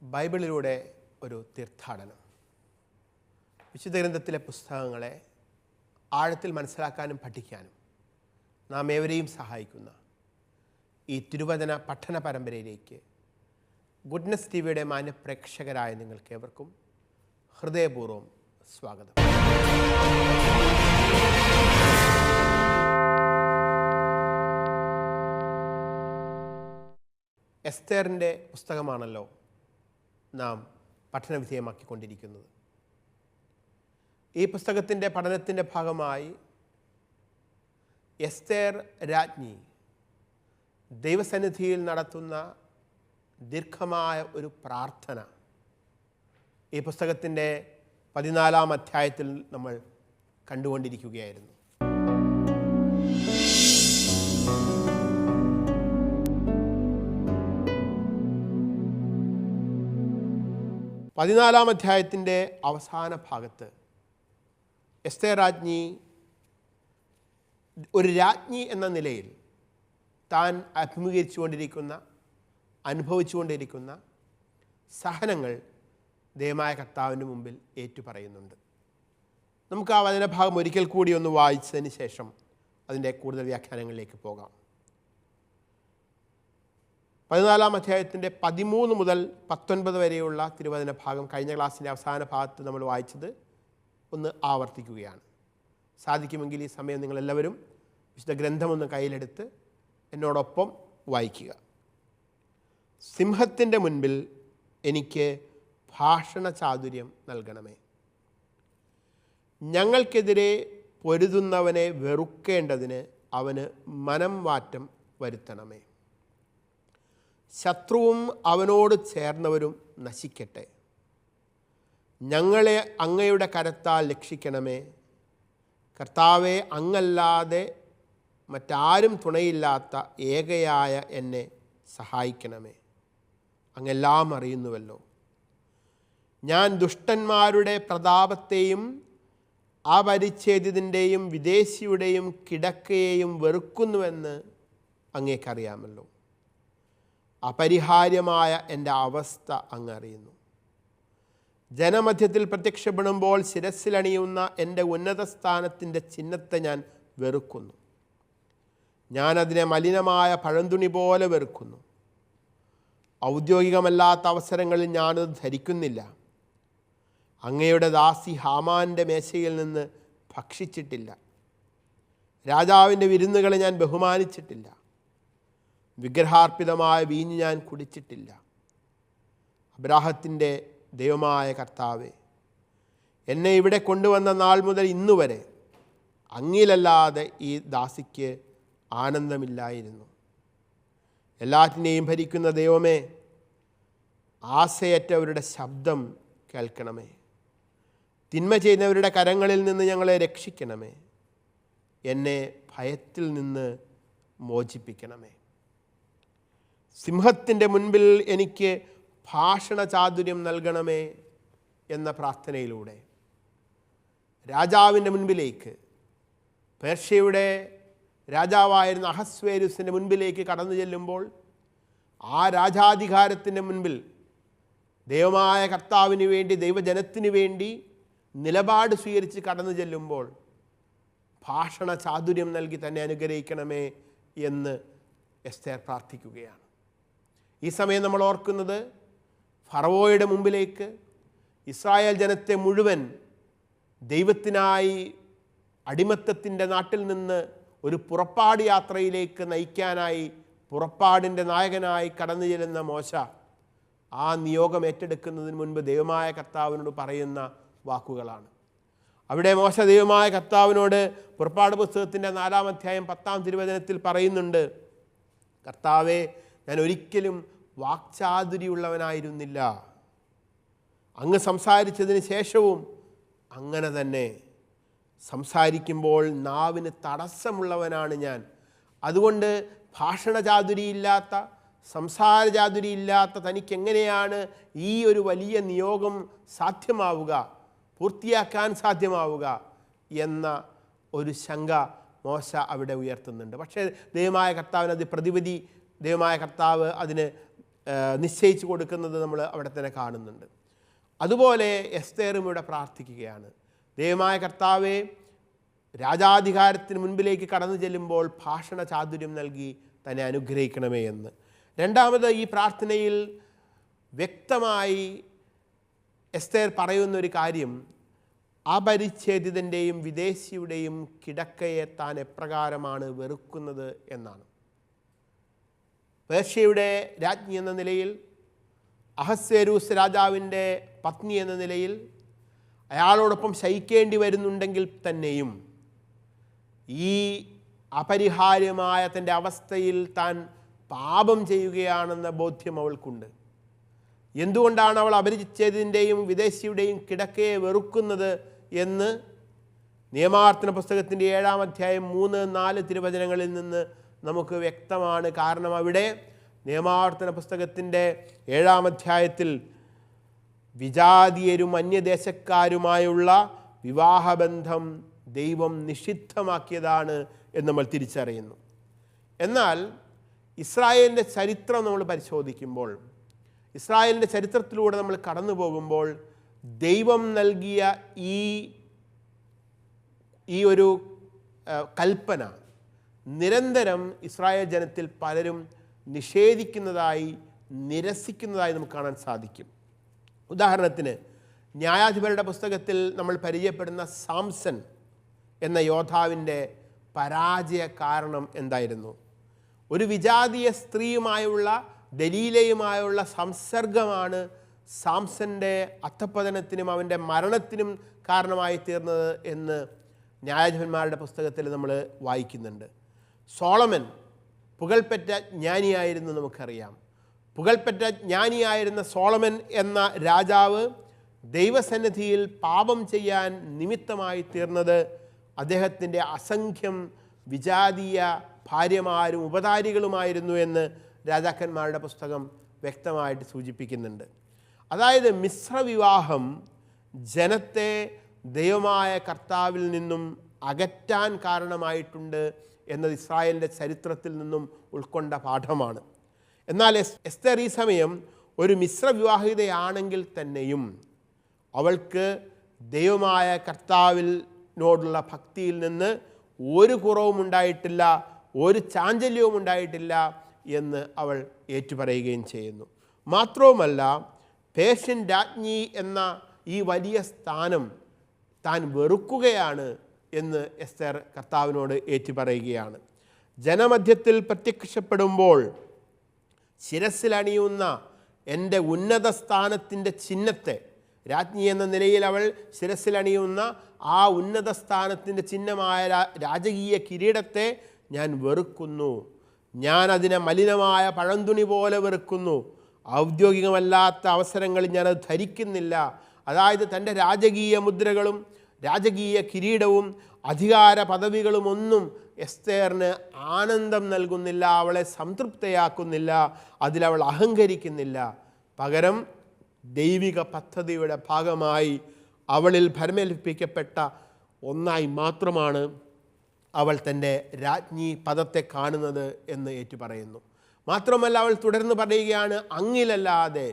ബൈബിളിലൂടെ ഒരു തീർത്ഥാടനം. വിശുദ്ധ ഗ്രന്ഥത്തിലെ പുസ്തകങ്ങളെ ആഴത്തിൽ മനസ്സിലാക്കാനും പഠിക്കാനും നാം ഏവരെയും സഹായിക്കുന്ന ഈ തിരുവചന പഠന പരമ്പരയിലേക്ക് ഗുഡ്നസ് ടിവിയുടെ മാന്യപ്രേക്ഷകരായ നിങ്ങൾക്കേവർക്കും ഹൃദയപൂർവ്വം സ്വാഗതം. എസ്തേറിൻ്റെ പുസ്തകമാണല്ലോ നാം പഠനവിധേയമാക്കിക്കൊണ്ടിരിക്കുന്നത്. ഈ പുസ്തകത്തിൻ്റെ പഠനത്തിൻ്റെ ഭാഗമായി എസ്തേർ രാജ്ഞി ദൈവസന്നിധിയിൽ നടത്തുന്ന ദീർഘമായ ഒരു പ്രാർത്ഥന ഈ പുസ്തകത്തിൻ്റെ 14-ാം അധ്യായത്തിൽ നമ്മൾ കണ്ടുകൊണ്ടിരിക്കുകയായിരുന്നു. പതിനാലാം അധ്യായത്തിൻ്റെ അവസാന ഭാഗത്ത് എസ്തേർ രാജ്ഞി ഒരു രാജ്ഞി എന്ന നിലയിൽ താൻ അഭിമുഖീകരിച്ചുകൊണ്ടിരിക്കുന്ന അനുഭവിച്ചുകൊണ്ടിരിക്കുന്ന സഹനങ്ങൾ ദൈവമായ കർത്താവിൻ്റെ മുമ്പിൽ ഏറ്റുപറയുന്നുണ്ട്. നമുക്ക് ആ വചനഭാഗം ഒരിക്കൽ കൂടി ഒന്ന് വായിച്ചതിന് ശേഷം അതിൻ്റെ കൂടുതൽ വ്യാഖ്യാനങ്ങളിലേക്ക് പോകാം. 14-ാം അധ്യായത്തിൻ്റെ 13 മുതൽ 19 വരെയുള്ള തിരുവചന ഭാഗം കഴിഞ്ഞ ക്ലാസ്സിൻ്റെ അവസാന ഭാഗത്ത് നമ്മൾ വായിച്ചത് ഒന്ന് ആവർത്തിക്കുകയാണ്. സാധിക്കുമെങ്കിൽ ഈ സമയം നിങ്ങളെല്ലാവരും വിശുദ്ധ ഗ്രന്ഥമൊന്ന് കയ്യിലെടുത്ത് എന്നോടൊപ്പം വായിക്കുക. സിംഹത്തിൻ്റെ മുൻപിൽ എനിക്ക് ഭാഷണ ചാതുര്യം നൽകണമേ. ഞങ്ങൾക്കെതിരെ പൊരുതുന്നവനെ വെറുക്കേണ്ടതിന് അവന് മനം മാറ്റം വരുത്തണമേ. ശത്രുവും അവനോട് ചേർന്നവരും നശിക്കട്ടെ. ഞങ്ങളെ അങ്ങയുടെ കരത്താൽ രക്ഷിക്കണമേ. കർത്താവെ, അങ്ങല്ലാതെ മറ്റാരും തുണയില്ലാത്ത ഏകയായ എന്നെ സഹായിക്കണമേ. അങ്ങെല്ലാം അറിയുന്നുവല്ലോ. ഞാൻ ദുഷ്ടന്മാരുടെ പ്രതാപത്തെയും അപരിച്ഛേദിതൻ്റെയും വിദേശിയുടെയും കിടക്കയെയും വെറുക്കുന്നുവെന്ന് അങ്ങേക്കറിയാമല്ലോ. അപരിഹാര്യമായ എൻ്റെ അവസ്ഥ അങ്ങ് അറിയുന്നു. ജനമധ്യത്തിൽ പ്രത്യക്ഷപ്പെടുമ്പോൾ ശിരസ്സിലണിയുന്ന എൻ്റെ ഉന്നത സ്ഥാനത്തിൻ്റെ ചിഹ്നത്തെ ഞാൻ വെറുക്കുന്നു. ഞാനതിനെ മലിനമായ പഴന്തുണി പോലെ വെറുക്കുന്നു. ഔദ്യോഗികമല്ലാത്ത അവസരങ്ങളിൽ ഞാനത് ധരിക്കുന്നില്ല. അങ്ങയുടെ ദാസി ഹാമാൻ്റെ മേശയിൽ നിന്ന് ഭക്ഷിച്ചിട്ടില്ല. രാജാവിൻ്റെ വിരുന്നുകളെ ഞാൻ ബഹുമാനിച്ചിട്ടില്ല. വിഗ്രഹാർപ്പിതമായ വീഞ്ഞ് ഞാൻ കുടിച്ചിട്ടില്ല. അബ്രാഹത്തിൻ്റെ ദൈവമായ കർത്താവേ, എന്നെ ഇവിടെ കൊണ്ടുവന്ന നാൾ മുതൽ ഇന്നുവരെ അങ്ങിലല്ലാതെ ഈ ദാസിക്ക് ആനന്ദമില്ലായിരുന്നു. എല്ലാറ്റിനെയും ഭരിക്കുന്ന ദൈവമേ, ആശയറ്റവരുടെ ശബ്ദം കേൾക്കണമേ. തിന്മ ചെയ്യുന്നവരുടെ കരങ്ങളിൽ നിന്ന് ഞങ്ങളെ രക്ഷിക്കണമേ. എന്നെ ഭയത്തിൽ നിന്ന് മോചിപ്പിക്കണമേ. സിംഹത്തിൻ്റെ മുൻപിൽ എനിക്ക് ഭാഷണ ചാതുര്യം നൽകണമേ എന്ന പ്രാർത്ഥനയിലൂടെ രാജാവിൻ്റെ മുൻപിലേക്ക്, പേർഷ്യയുടെ രാജാവായിരുന്ന അഹസ്വേരുസിൻ്റെ മുൻപിലേക്ക് കടന്നു ചെല്ലുമ്പോൾ ആ രാജാധികാരത്തിൻ്റെ മുൻപിൽ ദൈവമായ കർത്താവിന് വേണ്ടി, ദൈവജനത്തിന് വേണ്ടി നിലപാട് സ്വീകരിച്ച് കടന്നു ചെല്ലുമ്പോൾ ഭാഷണ ചാതുര്യം നൽകി തന്നെ അനുഗ്രഹിക്കണമേ എന്ന് എസ്തേർ പ്രാർത്ഥിക്കുകയാണ്. ഈ സമയം നമ്മൾ ഓർക്കുന്നത് ഫറവോയുടെ മുമ്പിലേക്ക് ഇസ്രായേൽ ജനത്തെ മുഴുവൻ ദൈവത്തിനായി അടിമത്തത്തിൻ്റെ നാട്ടിൽ നിന്ന് ഒരു പുറപ്പാട് യാത്രയിലേക്ക് നയിക്കാനായി പുറപ്പാടിൻ്റെ നായകനായി കടന്നു ചെല്ലുന്ന മോശ ആ നിയോഗം ഏറ്റെടുക്കുന്നതിന് മുൻപ് ദൈവമായ കർത്താവിനോട് പറയുന്ന വാക്കുകളാണ്. അവിടെ മോശ ദൈവമായ കർത്താവിനോട് പുറപ്പാട് പുസ്തകത്തിൻ്റെ 4-ാം അധ്യായം 10-ാം തിരുവചനത്തിൽ പറയുന്നുണ്ട്, കർത്താവേ, ഞാൻ ഒരിക്കലും വാക്ചാതുര്യമുള്ളവനായിരുന്നില്ല. അങ്ങ് സംസാരിച്ചതിന് ശേഷവും അങ്ങനെ തന്നെ സംസാരിക്കുമ്പോൾ നാവിന് തടസ്സമുള്ളവനാണ് ഞാൻ. അതുകൊണ്ട് ഭാഷണചാതുരിയില്ലാത്ത, സംസാരചാതുരിയില്ലാത്ത തനിക്കെങ്ങനെയാണ് ഈ ഒരു വലിയ നിയോഗം സാധ്യമാവുക, പൂർത്തിയാക്കാൻ സാധ്യമാവുക എന്ന ഒരു ശങ്ക മോശ അവിടെ ഉയർത്തുന്നുണ്ട്. പക്ഷേ ദൈവമായ കർത്താവിന് അത് പ്രതിവിധി, ദൈവമായ കർത്താവ് അതിന് നിശ്ചയിച്ചു കൊടുക്കുന്നത് നമ്മൾ അവിടെ തന്നെ കാണുന്നുണ്ട്. അതുപോലെ എസ്തേറും ഇവിടെ പ്രാർത്ഥിക്കുകയാണ്, ദൈവമായ കർത്താവേ, രാജാധികാരത്തിന് മുൻപിലേക്ക് കടന്നു ചെല്ലുമ്പോൾ ഭാഷണ ചാതുര്യം നൽകി തന്നെ അനുഗ്രഹിക്കണമേ എന്ന്. രണ്ടാമത് ഈ പ്രാർത്ഥനയിൽ വ്യക്തമായി എസ്തേർ പറയുന്നൊരു കാര്യം, അപരിച്ഛേദിതൻ്റെയും വിദേശിയുടെയും കിടക്കയെ താൻ എപ്രകാരമാണ് വെറുക്കുന്നത് എന്നാണ്. പേർഷ്യയുടെ രാജ്ഞി എന്ന നിലയിൽ, അഹസ്വേരൂസ് രാജാവിൻ്റെ പത്നി എന്ന നിലയിൽ അയാളോടൊപ്പം ശയിക്കേണ്ടി വരുന്നുണ്ടെങ്കിൽ തന്നെയും ഈ അപരിഹാര്യമായ തൻ്റെ അവസ്ഥയിൽ താൻ പാപം ചെയ്യുകയാണെന്ന ബോധ്യം അവൾക്കുണ്ട്. എന്തുകൊണ്ടാണ് അവൾ അപരിച്ഛേദിൻ്റെയും വിദേശിയുടെയും കിടക്കയെ വെറുക്കുന്നത് എന്ന് നിയമാവർത്തന പുസ്തകത്തിൻ്റെ 7-ാം അധ്യായം 3-4 തിരുവചനങ്ങളിൽ നിന്ന് നമുക്ക് വ്യക്തമാണ്. കാരണം അവിടെ നിയമാവർത്തന പുസ്തകത്തിൻ്റെ 7-ാം അധ്യായത്തിൽ വിജാതീയരും അന്യദേശക്കാരുമായുള്ള വിവാഹബന്ധം ദൈവം നിഷിദ്ധമാക്കിയതാണ് എന്ന് നമ്മൾ തിരിച്ചറിയുന്നു. എന്നാൽ ഇസ്രായേലിൻ്റെ ചരിത്രം നമ്മൾ പരിശോധിക്കുമ്പോൾ, ഇസ്രായേലിൻ്റെ ചരിത്രത്തിലൂടെ നമ്മൾ കടന്നു പോകുമ്പോൾ, ദൈവം നൽകിയ ഈ ഒരു കൽപ്പന നിരന്തരം ഇസ്രായേൽ ജനത്തിൽ പലരും നിഷേധിക്കുന്നതായി, നിരസിക്കുന്നതായി നമുക്ക് കാണാൻ സാധിക്കും. ഉദാഹരണത്തിന് ന്യായാധിപരുടെ പുസ്തകത്തിൽ നമ്മൾ പരിചയപ്പെടുന്ന സാംസൺ എന്ന യോദ്ധാവിൻ്റെ പരാജയ കാരണം എന്തായിരുന്നു? ഒരു വിജാതീയ സ്ത്രീയുമായുള്ള, ദലീലയുമായുള്ള സംസർഗമാണ് സാംസൻ്റെ അധഃപതനത്തിനും അവൻ്റെ മരണത്തിനും കാരണമായി തീർന്നത് എന്ന് ന്യായാധിപന്മാരുടെ പുസ്തകത്തിൽ നമ്മൾ വായിക്കുന്നുണ്ട്. സോളമൻ പുകൾപ്പെട്ട ജ്ഞാനിയായിരുന്നു, നമുക്കറിയാം. പുകൾപ്പെട്ട ജ്ഞാനിയായിരുന്ന സോളമൻ എന്ന രാജാവ് ദൈവസന്നിധിയിൽ പാപം ചെയ്യാൻ നിമിത്തമായി തീർന്നത് അദ്ദേഹത്തിൻ്റെ അസംഖ്യം വിജാതീയ ഭാര്യമാരും ഉപധാരികളുമായിരുന്നു എന്ന് രാജാക്കന്മാരുടെ പുസ്തകം വ്യക്തമായിട്ട് സൂചിപ്പിക്കുന്നുണ്ട്. അതായത് മിശ്രവിവാഹം ജനത്തെ ദൈവമായ കർത്താവിൽ നിന്നും അകറ്റാൻ കാരണമായിട്ടുണ്ട് എന്നത് ഇസ്രായേലിൻ്റെ ചരിത്രത്തിൽ നിന്നും ഉൾക്കൊണ്ട പാഠമാണ്. എന്നാൽ എസ്തേർ ഈ സമയം ഒരു മിശ്രവിവാഹിതയാണെങ്കിൽ തന്നെയും അവൾക്ക് ദൈവമായ കർത്താവിനോടുള്ള ഭക്തിയിൽ നിന്ന് ഒരു കുറവും ഉണ്ടായിട്ടില്ല, ഒരു ചാഞ്ചല്യവും ഉണ്ടായിട്ടില്ല എന്ന് അവൾ ഏറ്റുപറയുകയും ചെയ്യുന്നു. മാത്രവുമല്ല, പേർഷ്യൻ രാജ്ഞി എന്ന ഈ വലിയ സ്ഥാനം താൻ വെറുക്കുകയാണ് എന്ന് എസ്തേർ കർത്താവിനോട് ഏറ്റുപറയുകയാണ്. ജനമധ്യത്തിൽ പ്രത്യക്ഷപ്പെടുമ്പോൾ ശിരസിലണിയുന്ന എൻ്റെ ഉന്നത സ്ഥാനത്തിൻ്റെ ചിഹ്നത്തെ, രാജ്ഞി എന്ന നിലയിൽ അവൾ ശിരസിലണിയുന്ന ആ ഉന്നത സ്ഥാനത്തിൻ്റെ ചിഹ്നമായ രാജകീയ കിരീടത്തെ ഞാൻ വെറുക്കുന്നു. ഞാൻ അതിനെ മലിനമായ പഴന്തുണി പോലെ വെറുക്കുന്നു. ഔദ്യോഗികമല്ലാത്ത അവസരങ്ങളിൽ ഞാനത് ധരിക്കുന്നില്ല. അതായത് തൻ്റെ രാജകീയ മുദ്രകളും രാജകീയ കിരീടവും അധികാര പദവികളും ഒന്നും എസ്തേറിന് ആനന്ദം നൽകുന്നില്ല, അവളെ സംതൃപ്തയാക്കുന്നില്ല, അതിലവൾ അഹങ്കരിക്കുന്നില്ല. പകരം ദൈവിക പദ്ധതിയുടെ ഭാഗമായി അവളിൽ ഭരമേൽപ്പിക്കപ്പെട്ട ഒന്നായി മാത്രമാണ് അവൾ തൻ്റെ രാജ്ഞി പദത്തെ കാണുന്നത് എന്ന് ഏറ്റുപറയുന്നു. മാത്രമല്ല, അവൾ തുടർന്ന് പറയുകയാണ്, അങ്ങിലല്ലാതെ,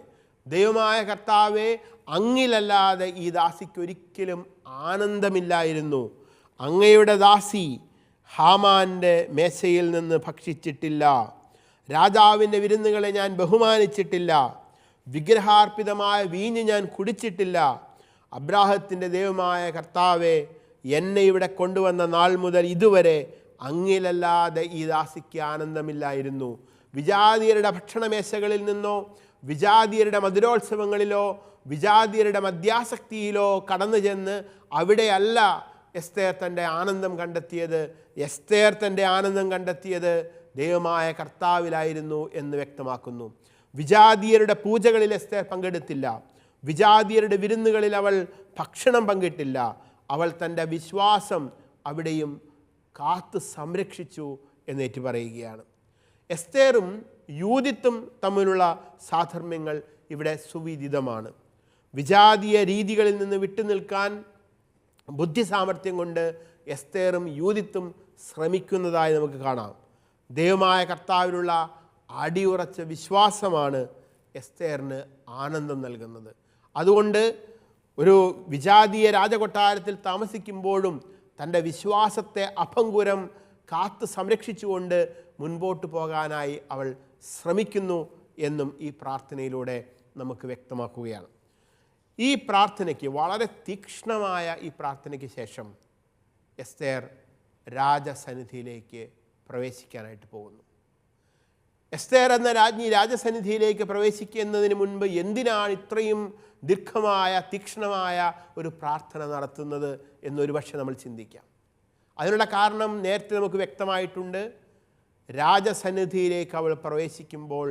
ദൈവമായ കർത്താവെ, അങ്ങിലല്ലാതെ ഈ ദാസിക്കൊരിക്കലും ആനന്ദമില്ലായിരുന്നു. അങ്ങയുടെ ദാസി ഹാമാൻ്റെ മേശയിൽ നിന്ന് ഭക്ഷിച്ചിട്ടില്ല. രാജാവിൻ്റെ വിരുന്നുകളെ ഞാൻ ബഹുമാനിച്ചിട്ടില്ല. വിഗ്രഹാർപ്പിതമായ വീഞ്ഞ് ഞാൻ കുടിച്ചിട്ടില്ല. അബ്രാഹത്തിൻ്റെ ദൈവമായ കർത്താവെ, എന്നെ ഇവിടെ കൊണ്ടുവന്ന നാൾ മുതൽ ഇതുവരെ അങ്ങിലല്ലാതെ ഈ ദാസിക്ക് ആനന്ദമില്ലായിരുന്നു. വിജാതീയരുടെ ഭക്ഷണമേശകളിൽ നിന്നോ വിജാതീയരുടെ മധുരോത്സവങ്ങളിലോ വിജാതീയരുടെ മദ്യാസക്തിയിലോ കടന്നു ചെന്ന് അവിടെയല്ല എസ്തേർ തൻ്റെ ആനന്ദം കണ്ടെത്തിയത്. എസ്തേർ തൻ്റെ ആനന്ദം കണ്ടെത്തിയത് ദൈവമായ കർത്താവിലായിരുന്നു എന്ന് വ്യക്തമാക്കുന്നു. വിജാതീയരുടെ പൂജകളിൽ എസ്തേർ പങ്കെടുത്തില്ല. വിജാതീയരുടെ വിരുന്നുകളിൽ അവൾ ഭക്ഷണം പങ്കിട്ടില്ല. അവൾ തൻ്റെ വിശ്വാസം അവിടെയും കാത്തു സംരക്ഷിച്ചു എന്നേറ്റു പറയുകയാണ്. എസ്തേറും യൂതിത്വം തമ്മിലുള്ള സാധർമ്യങ്ങൾ ഇവിടെ സുവിദിതമാണ്. വിജാതീയ രീതികളിൽ നിന്ന് വിട്ടുനിൽക്കാൻ ബുദ്ധി സാമർഥ്യം കൊണ്ട് എസ്തേറും യൂതിത്വം ശ്രമിക്കുന്നതായി നമുക്ക് കാണാം. ദൈവമായ കർത്താവിലുള്ള അടിയുറച്ച വിശ്വാസമാണ് എസ്തേറിന് ആനന്ദം നൽകുന്നത്. അതുകൊണ്ട് ഒരു വിജാതീയ രാജകൊട്ടാരത്തിൽ താമസിക്കുമ്പോഴും തൻ്റെ വിശ്വാസത്തെ അഭംഗുരം കാത്ത് സംരക്ഷിച്ചുകൊണ്ട് മുൻപോട്ട് പോകാനായി അവൾ ശ്രമിക്കുന്നു എന്നും ഈ പ്രാർത്ഥനയിലൂടെ നമുക്ക് വ്യക്തമാക്കുകയാണ്. ഈ പ്രാർത്ഥനയ്ക്ക്, വളരെ തീക്ഷ്ണമായ ഈ പ്രാർത്ഥനയ്ക്ക് ശേഷം എസ്തേർ രാജസന്നിധിയിലേക്ക് പ്രവേശിക്കാനായിട്ട് പോകുന്നു. എസ്തേർ എന്ന രാജ്ഞി രാജസന്നിധിയിലേക്ക് പ്രവേശിക്കുന്നതിന് മുൻപ് എന്തിനാണ് ഇത്രയും ദീർഘമായ തീക്ഷ്ണമായ ഒരു പ്രാർത്ഥന നടത്തുന്നത് എന്നൊരു പക്ഷേ നമ്മൾ ചിന്തിക്കാം. അതിനുള്ള കാരണം നേരത്തെ നമുക്ക് വ്യക്തമായിട്ടുണ്ട്. രാജസന്നിധിയിലേക്ക് അവൾ പ്രവേശിക്കുമ്പോൾ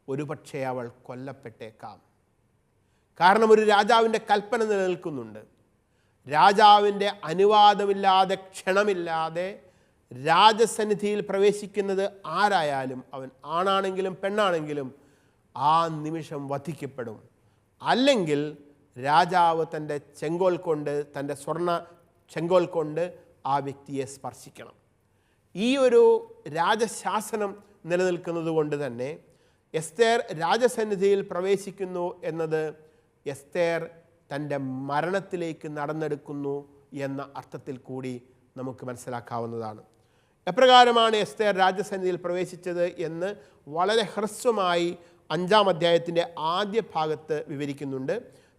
ഒരുപക്ഷെ അവൾ കൊല്ലപ്പെട്ടേക്കാം. കാരണം ഒരു രാജാവിൻ്റെ കൽപ്പന നിലനിൽക്കുന്നുണ്ട്. രാജാവിൻ്റെ അനുവാദമില്ലാതെ, ക്ഷണമില്ലാതെ രാജസന്നിധിയിൽ പ്രവേശിക്കുന്നത് ആരായാലും, അവൻ ആണാണെങ്കിലും പെണ്ണാണെങ്കിലും, ആ നിമിഷം വധിക്കപ്പെടും. അല്ലെങ്കിൽ രാജാവ് തൻ്റെ ചെങ്കോൽ കൊണ്ട്, തൻ്റെ സ്വർണ്ണ ചെങ്കോൽ കൊണ്ട് ആ വ്യക്തിയെ സ്പർശിക്കണം. ഈ ഒരു രാജശാസനം നിലനിൽക്കുന്നത് കൊണ്ട് തന്നെ എസ്തേർ രാജസന്നിധിയിൽ പ്രവേശിക്കുന്നു എന്നത് എസ്തേർ തൻ്റെ മരണത്തിലേക്ക് നടന്നെടുക്കുന്നു എന്ന അർത്ഥത്തിൽ കൂടി നമുക്ക് മനസ്സിലാക്കാവുന്നതാണ്. എപ്രകാരമാണ് എസ്തേർ രാജസന്നിധിയിൽ പ്രവേശിച്ചത് എന്ന് വളരെ ഹ്രസ്വമായി 5-ാം അധ്യായത്തിൻ്റെ ആദ്യ ഭാഗത്ത് വിവരിക്കുന്നുണ്ട്.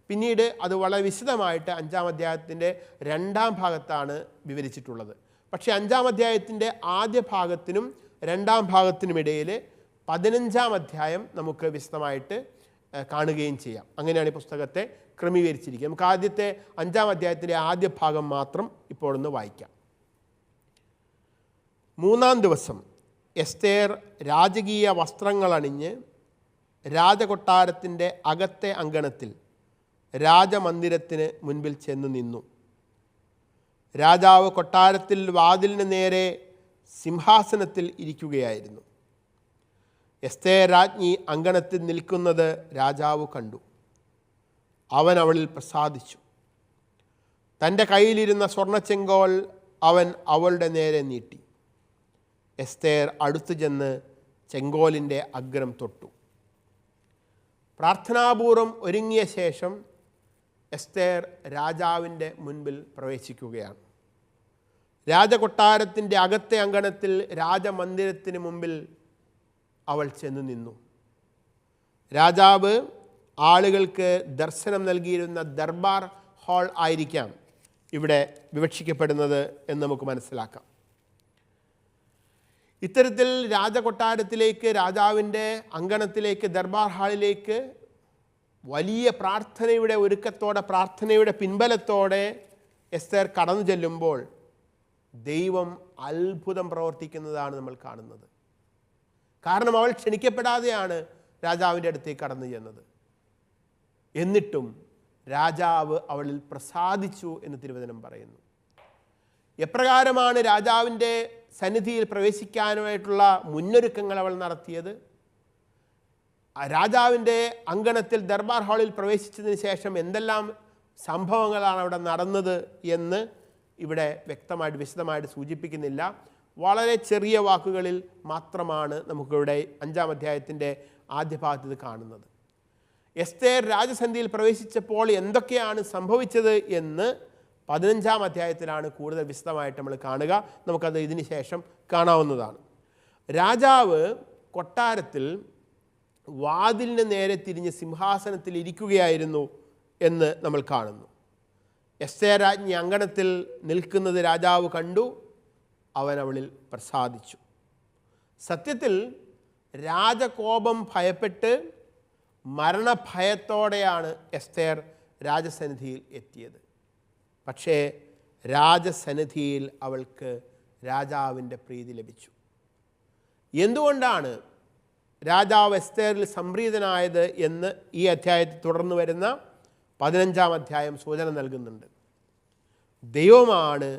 പിന്നീട് അത് വളരെ വിശദമായിട്ട് 5-ാം അധ്യായത്തിൻ്റെ 2-ാം ഭാഗത്താണ് വിവരിച്ചിട്ടുള്ളത്. പക്ഷേ 5-ാം അധ്യായത്തിൻ്റെ ആദ്യ ഭാഗത്തിനും 2-ാം ഭാഗത്തിനുമിടയിൽ 15-ാം അധ്യായം നമുക്ക് വിശദമായിട്ട് കാണുകയും ചെയ്യാം. അങ്ങനെയാണ് ഈ പുസ്തകത്തെ ക്രമീകരിച്ചിരിക്കുന്നത്. നമുക്ക് ആദ്യത്തെ 5-ാം അധ്യായത്തിൻ്റെ ആദ്യ ഭാഗം മാത്രം ഇപ്പോഴൊന്ന് വായിക്കാം. 3-ാം ദിവസം എസ്തേർ രാജകീയ വസ്ത്രങ്ങളണിഞ്ഞ് രാജകൊട്ടാരത്തിൻ്റെ അകത്തെ അങ്കണത്തിൽ രാജമന്ദിരത്തിന് മുൻപിൽ ചെന്ന് നിന്നു. രാജാവ് കൊട്ടാരത്തിൽ വാതിലിന് നേരെ സിംഹാസനത്തിൽ ഇരിക്കുകയായിരുന്നു. എസ്തേർ രാജ്ഞി അങ്കണത്തിൽ നിൽക്കുന്നത് രാജാവ് കണ്ടു. അവൻ അവളിൽ പ്രസാദിച്ചു. തൻ്റെ കയ്യിലിരുന്ന സ്വർണ്ണച്ചെങ്കോൽ അവൻ അവളുടെ നേരെ നീട്ടി. എസ്തേർ അടുത്തു ചെന്ന് ചെങ്കോലിൻ്റെ അഗ്രം തൊട്ടു. പ്രാർത്ഥനാപൂർവം ഒരുങ്ങിയ ശേഷം എസ്തേർ രാജാവിൻ്റെ മുൻപിൽ പ്രവേശിക്കുകയാണ്. രാജകൊട്ടാരത്തിൻ്റെ അകത്തെ അങ്കണത്തിൽ രാജമന്ദിരത്തിന് മുമ്പിൽ അവൾ ചെന്ന് നിന്നു. രാജാവ് ആളുകൾക്ക് ദർശനം നൽകിയിരുന്ന ദർബാർ ഹാൾ ആയിരിക്കാം ഇവിടെ വിവക്ഷിക്കപ്പെടുന്നത് എന്ന് നമുക്ക് മനസ്സിലാക്കാം. ഇത്തരത്തിൽ രാജകൊട്ടാരത്തിലേക്ക്, രാജാവിൻ്റെ അങ്കണത്തിലേക്ക്, ദർബാർ ഹാളിലേക്ക് വലിയ പ്രാർത്ഥനയുടെ ഒരുക്കത്തോടെ, പ്രാർത്ഥനയുടെ പിൻബലത്തോടെ എസ്തേർ കടന്നു ചെല്ലുമ്പോൾ ദൈവം അത്ഭുതം പ്രവർത്തിക്കുന്നതാണ് നമ്മൾ കാണുന്നത്. കാരണം അവൾ ക്ഷണിക്കപ്പെടാതെയാണ് രാജാവിൻ്റെ അടുത്തേക്ക് കടന്നു ചെന്നത്. എന്നിട്ടും രാജാവ് അവളിൽ പ്രസാദിച്ചു എന്ന് തിരുവചനം പറയുന്നു. എപ്രകാരമാണ് രാജാവിൻ്റെ സന്നിധിയിൽ പ്രവേശിക്കാനായിട്ടുള്ള മുന്നൊരുക്കങ്ങൾ അവൾ നടത്തിയത്? രാജാവിൻ്റെ അങ്കണത്തിൽ ദർബാർ ഹാളിൽ പ്രവേശിച്ചതിന് ശേഷം എന്തെല്ലാം സംഭവങ്ങളാണ് അവിടെ നടന്നത് എന്ന് ഇവിടെ വ്യക്തമായിട്ട് വിശദമായിട്ട് സൂചിപ്പിക്കുന്നില്ല. വളരെ ചെറിയ വാക്കുകളിൽ മാത്രമാണ് നമുക്കിവിടെ 5-ാം അധ്യായത്തിൻ്റെ ആദ്യ ഭാഗത്ത് ഇത് കാണുന്നത്. എസ്തേർ രാജസന്നിധിയിൽ പ്രവേശിച്ചപ്പോൾ എന്തൊക്കെയാണ് സംഭവിച്ചത് എന്ന് 15-ാം അധ്യായത്തിലാണ് കൂടുതൽ വിശദമായിട്ട് നമ്മൾ കാണുക. നമുക്കത് ഇതിന് ശേഷം കാണാവുന്നതാണ്. രാജാവ് കൊട്ടാരത്തിൽ വാതിലിന് നേരെ തിരിഞ്ഞ് സിംഹാസനത്തിൽ ഇരിക്കുകയായിരുന്നു എന്ന് നമ്മൾ കാണുന്നു. എസ്തേർ രാജ്ഞി അങ്കണത്തിൽ നിൽക്കുന്നത് രാജാവ് കണ്ടു. അവൻ അവളിൽ പ്രസാദിച്ചു. സത്യത്തിൽ രാജകോപം ഭയപ്പെട്ട് മരണഭയത്തോടെയാണ് എസ്തേർ രാജസന്നിധിയിൽ എത്തിയത്. പക്ഷേ രാജസന്നിധിയിൽ അവൾക്ക് രാജാവിൻ്റെ പ്രീതി ലഭിച്ചു. എന്തുകൊണ്ടാണ് രാജാവ് എസ്തേറിൽ സംപ്രീതനായത് എന്ന് ഈ അധ്യായത്തിൽ തുടർന്ന് വരുന്ന 15-ാം അധ്യായം സൂചന നൽകുന്നുണ്ട്. ദൈവമാണ്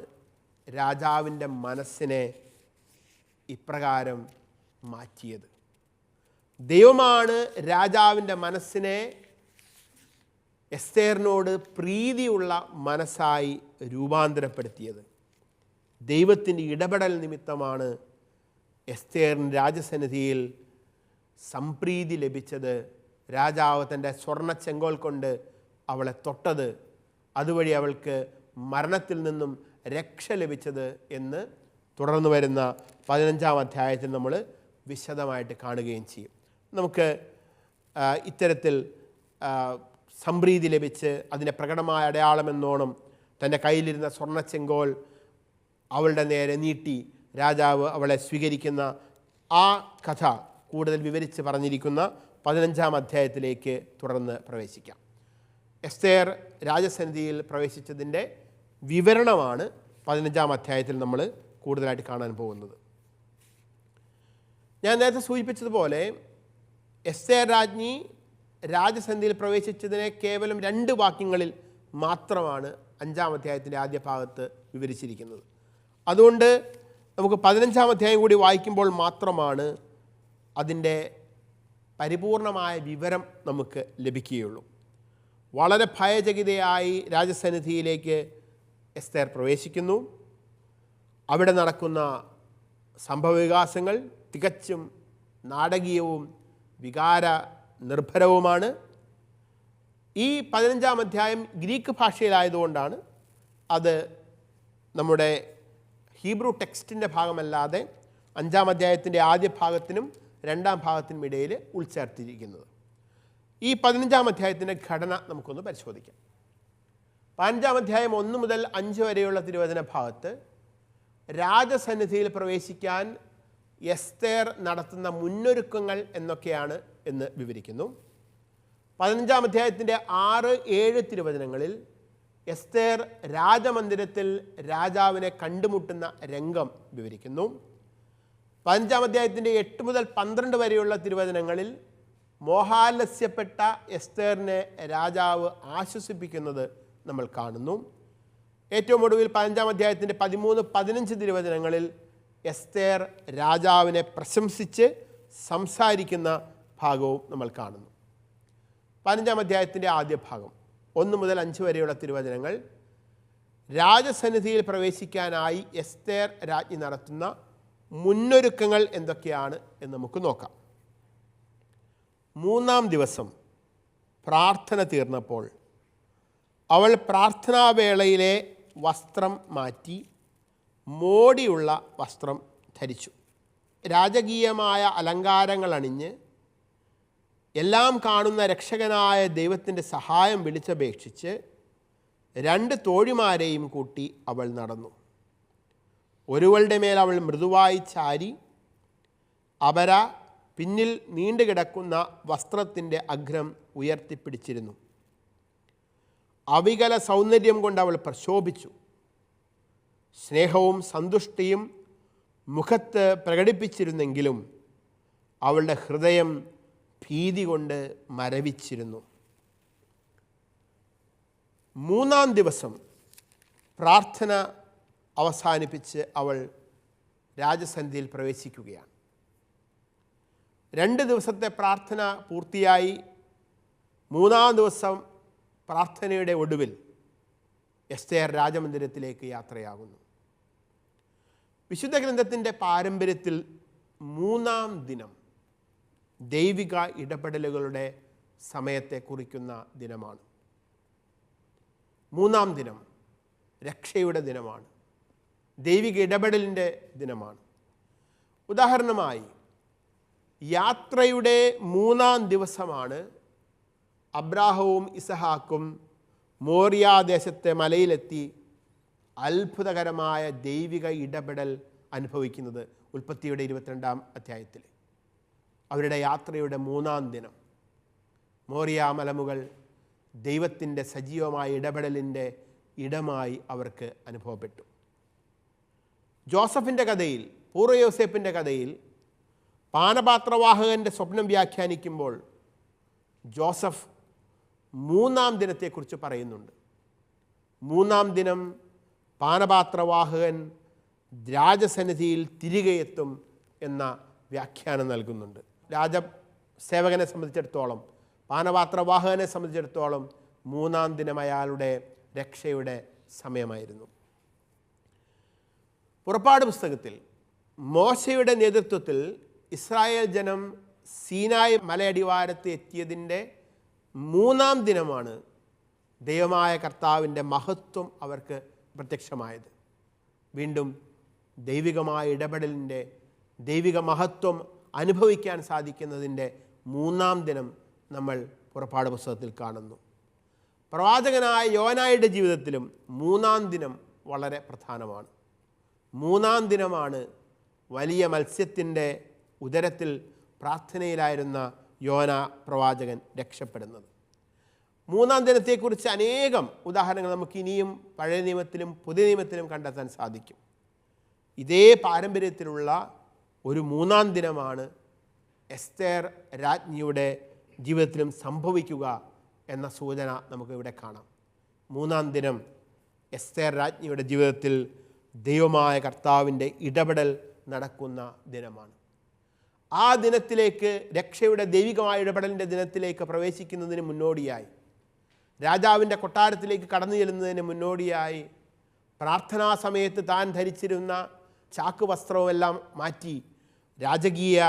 രാജാവിൻ്റെ മനസ്സിനെ ഇപ്രകാരം മാറ്റിയത്. ദൈവമാണ് രാജാവിൻ്റെ മനസ്സിനെ എസ്തേറിനോട് പ്രീതിയുള്ള മനസ്സായി രൂപാന്തരപ്പെടുത്തിയത്. ദൈവത്തിൻ്റെ ഇടപെടൽ നിമിത്തമാണ് എസ്തേറിന് രാജസന്നിധിയിൽ സംപ്രീതി ലഭിച്ചത്, രാജാവ് തൻ്റെ സ്വർണ്ണ ചെങ്കോൽ കൊണ്ട് അവളെ തൊട്ടത്, അതുവഴി അവൾക്ക് മരണത്തിൽ നിന്നും രക്ഷ ലഭിച്ചത് എന്ന് തുടർന്ന് വരുന്ന 15-ാം അധ്യായത്തിൽ നമ്മൾ വിശദമായിട്ട് കാണുകയും ചെയ്യും. നമുക്ക് ഇത്തരത്തിൽ സംപ്രീതി ലഭിച്ച് അതിൻ്റെ പ്രകടമായ അടയാളമെന്നോണം തൻ്റെ കയ്യിലിരുന്ന സ്വർണ്ണ ചെങ്കോൽ അവളുടെ നേരെ നീട്ടി രാജാവ് അവളെ സ്വീകരിക്കുന്ന ആ കഥ കൂടുതൽ വിവരിച്ച് പറഞ്ഞിരിക്കുന്ന 15-ാം അധ്യായത്തിലേക്ക് തുടർന്ന് പ്രവേശിക്കാം. എസ്തേർ രാജസന്നിധിയിൽ പ്രവേശിച്ചതിൻ്റെ വിവരണമാണ് 15-ാം അധ്യായത്തിൽ നമ്മൾ കൂടുതലായിട്ട് കാണാൻ പോകുന്നത്. ഞാൻ നേരത്തെ സൂചിപ്പിച്ചതുപോലെ എസ്തേർ രാജ്ഞി രാജസന്നിധിയിൽ പ്രവേശിച്ചതിനെ കേവലം 2 വാക്യങ്ങളിൽ മാത്രമാണ് 5-ാം അധ്യായത്തിൻ്റെ ആദ്യ ഭാഗത്ത് വിവരിച്ചിരിക്കുന്നത്. അതുകൊണ്ട് നമുക്ക് 15-ാം അധ്യായം കൂടി വായിക്കുമ്പോൾ മാത്രമാണ് അതിൻ്റെ പരിപൂർണമായ വിവരം നമുക്ക് ലഭിക്കുകയുള്ളൂ. വളരെ ഭയചകിതയായി രാജസന്നിധിയിലേക്ക് എസ്തേർ പ്രവേശിക്കുന്നു. അവിടെ നടക്കുന്ന സംഭവവികാസങ്ങൾ തികച്ചും നാടകീയവും വികാര നിർഭരവുമാണ്. ഈ 15-ാം അധ്യായം ഗ്രീക്ക് ഭാഷയിലായതുകൊണ്ടാണ് അത് നമ്മുടെ ഹീബ്രു ടെക്സ്റ്റിൻ്റെ ഭാഗമല്ലാതെ 5-ാം അധ്യായത്തിൻ്റെ ആദ്യ ഭാഗത്തിനും 2-ാം ഭാഗത്തിനും ഇടയിൽ ഉൾച്ചേർത്തിരിക്കുന്നത്. ഈ 15-ാം അധ്യായത്തിൻ്റെ ഘടന നമുക്കൊന്ന് പരിശോധിക്കാം. 15-ാം അധ്യായം 1 മുതൽ 5 വരെയുള്ള തിരുവചന ഭാഗത്ത് രാജസന്നിധിയിൽ പ്രവേശിക്കാൻ എസ്തേർ നടത്തുന്ന മുന്നൊരുക്കങ്ങൾ എന്നൊക്കെയാണ് എന്ന് വിവരിക്കുന്നു. 15-ാം അധ്യായത്തിൻ്റെ 6, 7 തിരുവചനങ്ങളിൽ എസ്തേർ രാജമന്ദിരത്തിൽ രാജാവിനെ കണ്ടുമുട്ടുന്ന രംഗം വിവരിക്കുന്നു. 15-ാം അധ്യായത്തിൻ്റെ 8 മുതൽ 12 വരെയുള്ള തിരുവചനങ്ങളിൽ മോഹാലസ്യപ്പെട്ട എസ്തേറിനെ രാജാവ് ആശ്വസിപ്പിക്കുന്നത് നമ്മൾ കാണുന്നു. ഏറ്റവും ഒടുവിൽ 15-ാം അധ്യായത്തിൻ്റെ 13, 15 തിരുവചനങ്ങളിൽ എസ്തേർ രാജാവിനെ പ്രശംസിച്ച് സംസാരിക്കുന്ന ഭാഗവും നമ്മൾ കാണുന്നു. 15-ാം അധ്യായത്തിൻ്റെ ആദ്യ ഭാഗം 1 മുതൽ 5 വരെയുള്ള തിരുവചനങ്ങൾ രാജസന്നിധിയിൽ പ്രവേശിക്കാനായി എസ്തേർ രാജ്ഞി നടത്തുന്ന മുന്നൊരുക്കങ്ങൾ എന്തൊക്കെയാണ് എന്ന് നമുക്ക് നോക്കാം. 3-ാം ദിവസം പ്രാർത്ഥന തീർന്നപ്പോൾ അവൾ പ്രാർത്ഥനാവേളയിലെ വസ്ത്രം മാറ്റി മോടിയുള്ള വസ്ത്രം ധരിച്ചു. രാജകീയമായ അലങ്കാരങ്ങൾ അണിഞ്ഞ് എല്ലാം കാണുന്ന രക്ഷകനായ ദൈവത്തിൻ്റെ സഹായം വിളിച്ചപേക്ഷിച്ച് 2 തോഴിമാരെയും കൂട്ടി അവൾ നടന്നു. ഒരുവളുടെ മേൽ അവൾ മൃദുവായി ചാരി അപര പിന്നിൽ നീണ്ടുകിടക്കുന്ന വസ്ത്രത്തിൻ്റെ അഗ്രം ഉയർത്തിപ്പിടിച്ചിരുന്നു. അവികല സൗന്ദര്യം കൊണ്ട് അവൾ പ്രശോഭിച്ചു. സ്നേഹവും സന്തുഷ്ടിയും മുഖത്ത് പ്രകടിപ്പിച്ചിരുന്നെങ്കിലും അവളുടെ ഹൃദയം ഭീതി കൊണ്ട് മരവിച്ചിരുന്നു. 3-ാം ദിവസം പ്രാർത്ഥന അവസാനിപ്പിച്ച് അവൾ രാജസന്നിധിയിൽ പ്രവേശിക്കുകയാണ്. 2 ദിവസത്തെ പ്രാർത്ഥന പൂർത്തിയായി 3-ാം ദിവസം പ്രാർത്ഥനയുടെ ഒടുവിൽ എസ്തേർ രാജമന്ദിരത്തിലേക്ക് യാത്രയാകുന്നു. വിശുദ്ധ ഗ്രന്ഥത്തിൻ്റെ പാരമ്പര്യത്തിൽ 3-ാം ദിനം ദൈവിക ഇടപെടലുകളുടെ സമയത്തെ കുറിക്കുന്ന ദിനമാണ്. 3-ാം ദിനം രക്ഷയുടെ ദിനമാണ്, ദൈവിക ഇടപെടലിൻ്റെ ദിനമാണ്. ഉദാഹരണമായി യാത്രയുടെ 3-ാം ദിവസമാണ് അബ്രാഹവും ഇസഹാക്കും മോറിയാദേശത്തെ മലയിലെത്തി അത്ഭുതകരമായ ദൈവിക ഇടപെടൽ അനുഭവിക്കുന്നത്. ഉൽപ്പത്തിയുടെ 22-ാം അധ്യായത്തിൽ അവരുടെ യാത്രയുടെ 3-ാം ദിനം മോറിയ മലമുകൾ ദൈവത്തിൻ്റെ സജീവമായ ഇടപെടലിൻ്റെ ഇടമായി അവർക്ക് അനുഭവപ്പെട്ടു. ജോസഫിൻ്റെ കഥയിൽ, പൂർവ്വ യോസേപ്പിൻ്റെ കഥയിൽ പാനപാത്രവാഹകൻ്റെ സ്വപ്നം വ്യാഖ്യാനിക്കുമ്പോൾ ജോസഫ് 3-ാം ദിനത്തെക്കുറിച്ച് പറയുന്നുണ്ട്. 3-ാം ദിനം പാനപാത്രവാഹകൻ രാജസന്നിധിയിൽ തിരികെ എത്തും എന്ന വ്യാഖ്യാനം നൽകുന്നുണ്ട്. രാജസേവകനെ സംബന്ധിച്ചിടത്തോളം, പാനപാത്രവാഹകനെ സംബന്ധിച്ചിടത്തോളം 3-ാം ദിനം അയാളുടെ രക്ഷയുടെ സമയമായിരുന്നു. പുറപ്പാട് പുസ്തകത്തിൽ മോശയുടെ നേതൃത്വത്തിൽ ഇസ്രായേൽ ജനം സീനായ് മലയടിവാരത്ത് എത്തിയതിൻ്റെ 3-ാം ദിനമാണ് ദൈവമായ കർത്താവിൻ്റെ മഹത്വം അവർക്ക് പ്രത്യക്ഷമായത്. വീണ്ടും ദൈവികമായ ഇടപെടലിൻ്റെ ദൈവിക മഹത്വം അനുഭവിക്കാൻ സാധിക്കുന്നതിൻ്റെ 3-ാം ദിനം നമ്മൾ പുറപ്പാട് പുസ്തകത്തിൽ കാണുന്നു. പ്രവാചകനായ യോനായുടെ ജീവിതത്തിലും 3-ാം ദിനം വളരെ പ്രധാനമാണ്. 3-ാം ദിനമാണ് വലിയ മത്സ്യത്തിൻ്റെ ഉദരത്തിൽ പ്രാർത്ഥനയിലായിരുന്ന യോന പ്രവാചകൻ രക്ഷപ്പെടുന്നത്. 3-ാം ദിനത്തെക്കുറിച്ച് അനേകം ഉദാഹരണങ്ങൾ നമുക്ക് ഇനിയും പഴയ നിയമത്തിലും പുതിയ നിയമത്തിലും കണ്ടെത്താൻ സാധിക്കും. ഇതേ പാരമ്പര്യത്തിലുള്ള ഒരു 3-ാം ദിനമാണ് എസ്തേർ രാജ്ഞിയുടെ ജീവിതത്തിലും സംഭവിക്കുക എന്ന സൂചന നമുക്കിവിടെ കാണാം. 3-ാം ദിനം എസ്തേർ രാജ്ഞിയുടെ ജീവിതത്തിൽ ദൈവമായ കർത്താവിൻ്റെ ഇടപെടൽ നടക്കുന്ന ദിനമാണ്. ആ ദിനത്തിലേക്ക്, രക്ഷയുടെ ദൈവികമായ ഇടപെടലിൻ്റെ ദിനത്തിലേക്ക് പ്രവേശിക്കുന്നതിന് മുന്നോടിയായി, രാജാവിൻ്റെ കൊട്ടാരത്തിലേക്ക് കടന്നു ചെല്ലുന്നതിന് മുന്നോടിയായി, പ്രാർത്ഥനാ സമയത്ത് താൻ ധരിച്ചിരുന്ന ചാക്ക് വസ്ത്രവുമെല്ലാം മാറ്റി രാജകീയ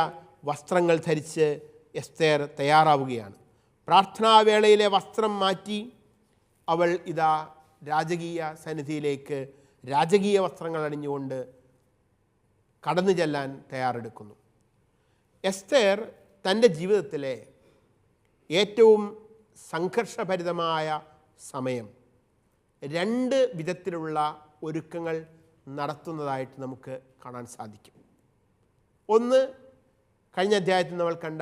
വസ്ത്രങ്ങൾ ധരിച്ച് എസ്തേർ തയ്യാറാവുകയാണ്. പ്രാർത്ഥനാവേളയിലെ വസ്ത്രം മാറ്റി അവൾ ഇതാ രാജകീയ സന്നിധിയിലേക്ക് രാജകീയ വസ്ത്രങ്ങൾ അണിഞ്ഞുകൊണ്ട് കടന്നു ചെല്ലാൻ തയ്യാറെടുക്കുന്നു. എസ്തേർ തൻ്റെ ജീവിതത്തിലെ ഏറ്റവും സംഘർഷഭരിതമായ സമയം 2 വിധത്തിലുള്ള ഒരുക്കങ്ങൾ നടത്തുന്നതായിട്ട് നമുക്ക് കാണാൻ സാധിക്കും. ഒന്ന്, കഴിഞ്ഞ അധ്യായത്തിൽ നമ്മൾ കണ്ട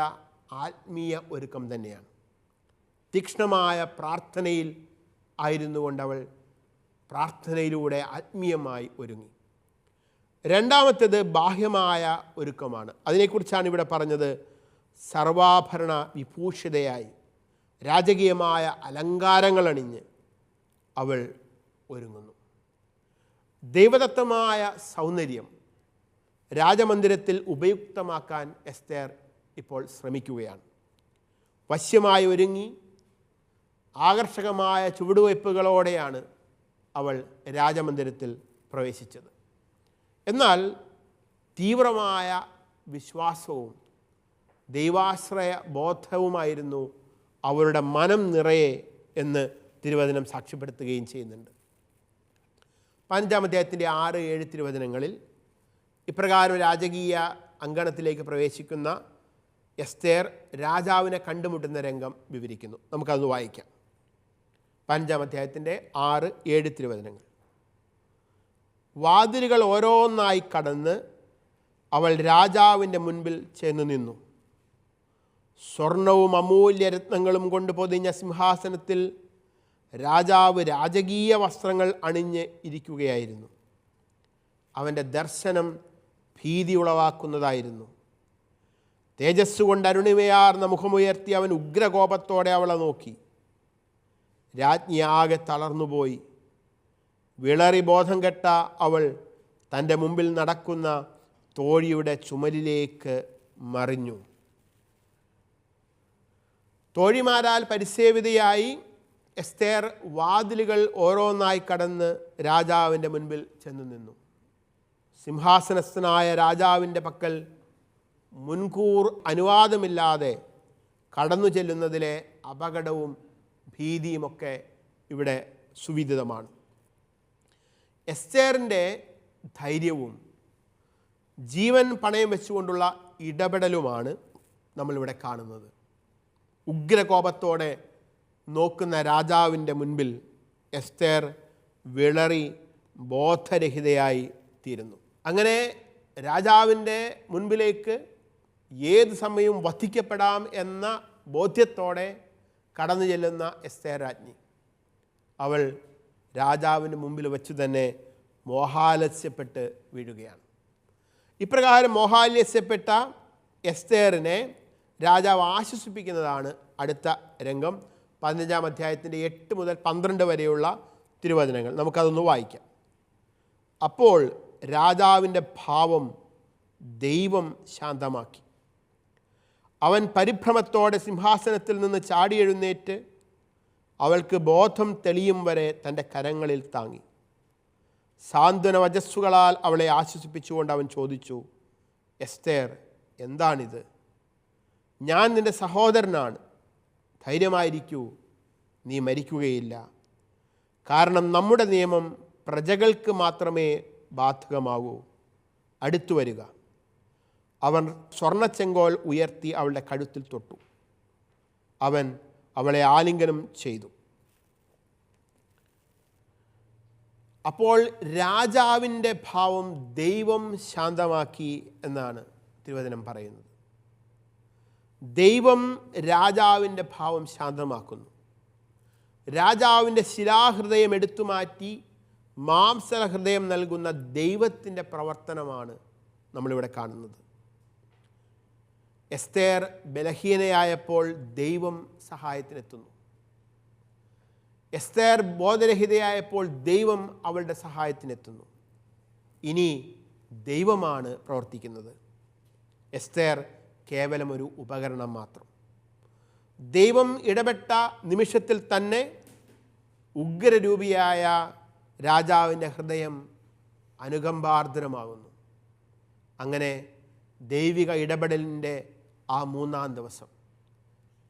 ആത്മീയ ഒരുക്കം തന്നെയാണ്. തീക്ഷ്ണമായ പ്രാർത്ഥനയിൽ ആയിരുന്നു കൊണ്ട് അവൾ പ്രാർത്ഥനയിലൂടെ ആത്മീയമായി ഒരുങ്ങി. രണ്ടാമത്തേത് ബാഹ്യമായ ഒരുക്കമാണ്. അതിനെക്കുറിച്ചാണ് ഇവിടെ പറഞ്ഞത്. സർവാഭരണ വിഭൂഷിതയായി രാജകീയമായ അലങ്കാരങ്ങൾ അണിഞ്ഞ് അവൾ ഒരുങ്ങുന്നു. ദൈവദത്തമായ സൗന്ദര്യം രാജമന്ദിരത്തിൽ ഉപയുക്തമാക്കാൻ എസ്തേർ ഇപ്പോൾ ശ്രമിക്കുകയാണ്. വശ്യമായി ഒരുങ്ങി ആകർഷകമായ ചുവടുവയ്പ്പുകളോടെയാണ് അവൾ രാജമന്ദിരത്തിൽ പ്രവേശിച്ചത്. എന്നാൽ തീവ്രമായ വിശ്വാസവും ദൈവാശ്രയ ബോധവുമായിരുന്നു അവരുടെ മനം നിറയെ എന്ന് തിരുവചനം സാക്ഷ്യപ്പെടുത്തുകയും ചെയ്യുന്നുണ്ട്. 5-ാം അധ്യായത്തിൻ്റെ 6-7 തിരുവചനങ്ങളിൽ ഇപ്രകാരം രാജകീയ അങ്കണത്തിലേക്ക് പ്രവേശിക്കുന്ന എസ്തേർ രാജാവിനെ കണ്ടുമുട്ടുന്ന രംഗം വിവരിക്കുന്നു. നമുക്കതൊന്ന് വായിക്കാം. 5-ാം അധ്യായത്തിൻ്റെ 6-7 തിരുവചനങ്ങൾ. വാതിലുകൾ ഓരോന്നായി കടന്ന് അവൾ രാജാവിൻ്റെ മുൻപിൽ ചെന്ന് നിന്നു. സ്വർണവും അമൂല്യരത്നങ്ങളും കൊണ്ട് പൊതിഞ്ഞ സിംഹാസനത്തിൽ രാജാവ് രാജകീയ വസ്ത്രങ്ങൾ അണിഞ്ഞ് ഇരിക്കുകയായിരുന്നു. അവൻ്റെ ദർശനം ഭീതി ഉളവാക്കുന്നതായിരുന്നു. തേജസ് കൊണ്ട് അരുണിമയാർന്ന മുഖമുയർത്തി അവൻ ഉഗ്രകോപത്തോടെ അവളെ നോക്കി. രാജ്ഞി ആകെ തളർന്നുപോയി. വിളറി ബോധം കെട്ട അവൾ തൻ്റെ മുമ്പിൽ നടക്കുന്ന തോഴിയുടെ ചുമലിലേക്ക് മറിഞ്ഞു. തോഴിമാരാൽ പരിസേവിതയായി എസ്തേർ വാതിലുകൾ ഓരോന്നായി കടന്ന് രാജാവിൻ്റെ മുൻപിൽ ചെന്നു നിന്നു. സിംഹാസനസ്ഥനായ രാജാവിൻ്റെ പക്കൽ മുൻകൂർ അനുവാദമില്ലാതെ കടന്നു ചെല്ലുന്നതിലെ അപകടവും ഭീതിയുമൊക്കെ ഇവിടെ സുവിദിതമാണ്. എസ്തേറിൻ്റെ ധൈര്യവും ജീവൻ പണയം വെച്ചുകൊണ്ടുള്ള ഇടപെടലുമാണ് നമ്മളിവിടെ കാണുന്നത്. ഉഗ്രകോപത്തോടെ നോക്കുന്ന രാജാവിൻ്റെ മുൻപിൽ എസ്തേർ വിളറി ബോധരഹിതയായി തീരുന്നു. അങ്ങനെ രാജാവിൻ്റെ മുൻപിലേക്ക് ഏത് സമയവും വധിക്കപ്പെടാം എന്ന ബോധ്യത്തോടെ കടന്നു ചെല്ലുന്ന എസ്തേർ രാജ്ഞി അവൾ രാജാവിന് മുമ്പിൽ വെച്ച് തന്നെ മോഹാലസ്യപ്പെട്ട് വീഴുകയാണ്. ഇപ്രകാരം മോഹാലസ്യപ്പെട്ട എസ്തേറിനെ രാജാവ് ആശ്വസിപ്പിക്കുന്നതാണ് അടുത്ത രംഗം. 15-ാം അധ്യായത്തിൻ്റെ 8 മുതൽ 12 വരെയുള്ള തിരുവചനങ്ങൾ നമുക്കതൊന്ന് വായിക്കാം. അപ്പോൾ രാജാവിൻ്റെ ഭാവം ദൈവം ശാന്തമാക്കി. അവൻ പരിഭ്രമത്തോടെ സിംഹാസനത്തിൽ നിന്ന് ചാടി എഴുന്നേറ്റ് അവൾക്ക് ബോധം തെളിയും വരെ തൻ്റെ കരങ്ങളിൽ താങ്ങി. സാന്ത്വന വചസ്സുകളാൽ അവളെ ആശ്വസിപ്പിച്ചുകൊണ്ട് അവൻ ചോദിച്ചു, എസ്തേർ, എന്താണിത്? ഞാൻ നിൻ്റെ സഹോദരനാണ്, ധൈര്യമായിരിക്കൂ, നീ മരിക്കുകയില്ല. കാരണം നമ്മുടെ നിയമം പ്രജകൾക്ക് മാത്രമേ ബാധകമാകൂ. അടുത്തു വരിക. അവൻ സ്വർണ്ണച്ചെങ്കോൽ ഉയർത്തി അവളുടെ കഴുത്തിൽ തൊട്ടു. അവൻ അവളെ ആലിംഗനം ചെയ്തു. അപ്പോൾ രാജാവിൻ്റെ ഭാവം ദൈവം ശാന്തമാക്കി എന്നാണ് തിരുവചനം പറയുന്നത്. ദൈവം രാജാവിൻ്റെ ഭാവം ശാന്തമാക്കുന്നു. രാജാവിൻ്റെ ശിലാഹൃദയം എടുത്തുമാറ്റി മാംസഹൃദയം നൽകുന്ന ദൈവത്തിൻ്റെ പ്രവർത്തനമാണ് നമ്മളിവിടെ കാണുന്നത്. എസ്തേർ ബലഹീനയായപ്പോൾ ദൈവം സഹായത്തിനെത്തുന്നു. എസ്തേർ ബോധരഹിതയായപ്പോൾ ദൈവം അവളുടെ സഹായത്തിനെത്തുന്നു. ഇനി ദൈവമാണ് പ്രവർത്തിക്കുന്നത്. എസ്തേർ കേവലം ഒരു ഉപകരണം മാത്രം. ദൈവം ഇടപെട്ട നിമിഷത്തിൽ തന്നെ ഉഗ്രരൂപിയായ രാജാവിൻ്റെ ഹൃദയം അനുകമ്പാർദ്രമാകുന്നു. അങ്ങനെ ദൈവിക ഇടപെടലിൻ്റെ ആ 3-ാം ദിവസം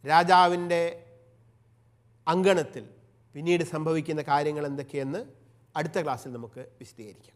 രാജാവിൻ്റെ അങ്കണത്തിൽ പിന്നീട് സംഭവിക്കുന്ന കാര്യങ്ങൾ എന്തൊക്കെയെന്ന് അടുത്ത ക്ലാസ്സിൽ നമുക്ക് വിശദീകരിക്കാം.